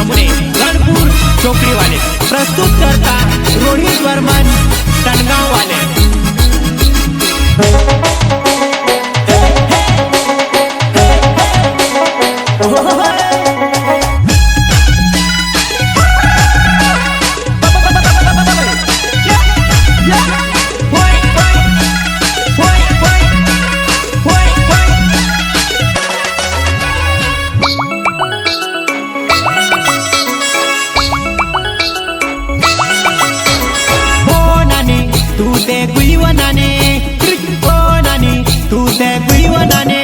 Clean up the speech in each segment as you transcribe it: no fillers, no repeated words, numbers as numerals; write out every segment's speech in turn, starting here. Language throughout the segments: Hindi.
नमुने गणपुर चोकड़ी वाले प्रस्तुत करता रोहित वर्मन टनगांव वाले। गुईवनाने ओ नानी तू ते गुईवनाने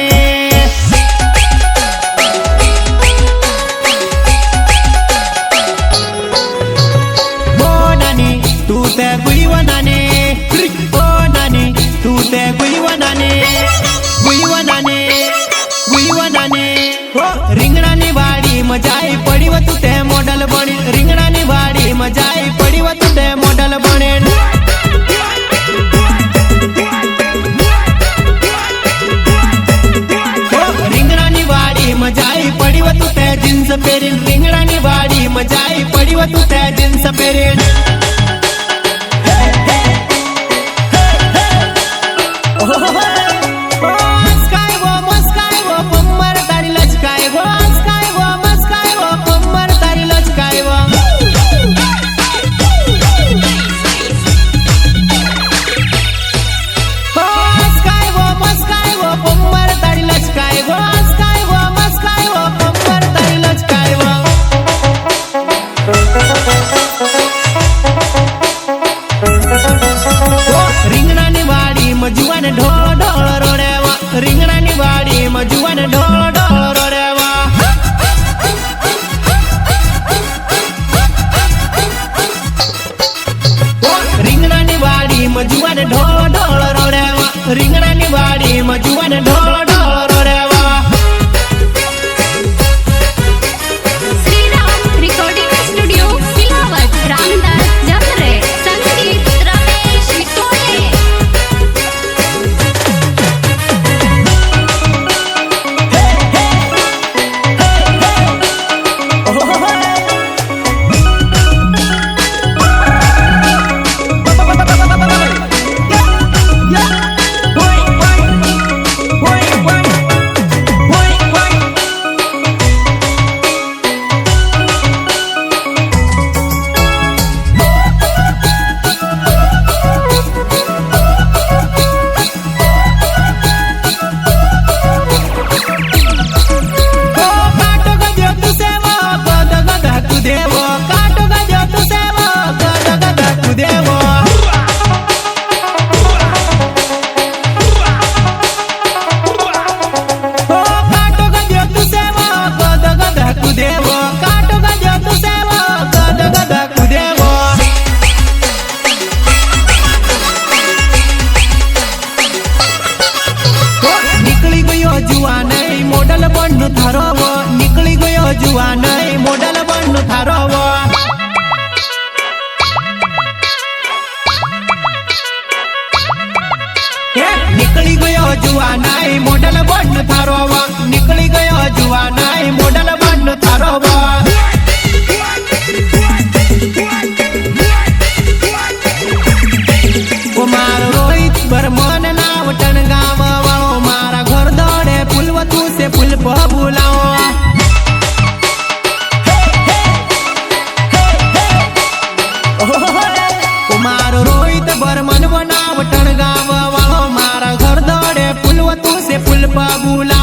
ओ नानी तू ते गुईवनाने ओ नानी तू ते गुईवनाने गुईवनाने गुईवनाने ओ रिंगणानी वाडी मजाई पड़ी व तू ते मॉडल बने रिंगणानी वाडी मजाई पड़ी व तू ते मॉडल बने मजाई पड़ी व तू ते जीन्स पेरीन रिंगणानी वाडी मजाई पड़ी व तू ते जीन्स पेरीन जुवान ढोल ढोल रोडेवा रिंगणानी वाडी जुवान ढोल ढोल रोडेवा रिंगणानी वाडी जुवान ढोल ढोल रोडेवा रिंगणानी वाडी जुवान ढोल ढोल रोडेवा। मोडल बन्नु थारो वो निकली गयो जुवान मोडल बन्नु थारो वो निकली गयो जुवान मोडल बन्नु थारो वो निकली गयो जुवान मोडल बन्नु थारो वो। मारो रोहित वर्मन नाव टनगांव वाळो मारा घर दौड़े पुलव तू से पुल पर बुलाओ मारो रोहित वर्मन नाव टनगांव वाळो मारा घर दौड़े पुलव तू से पुल पर बुलाओ।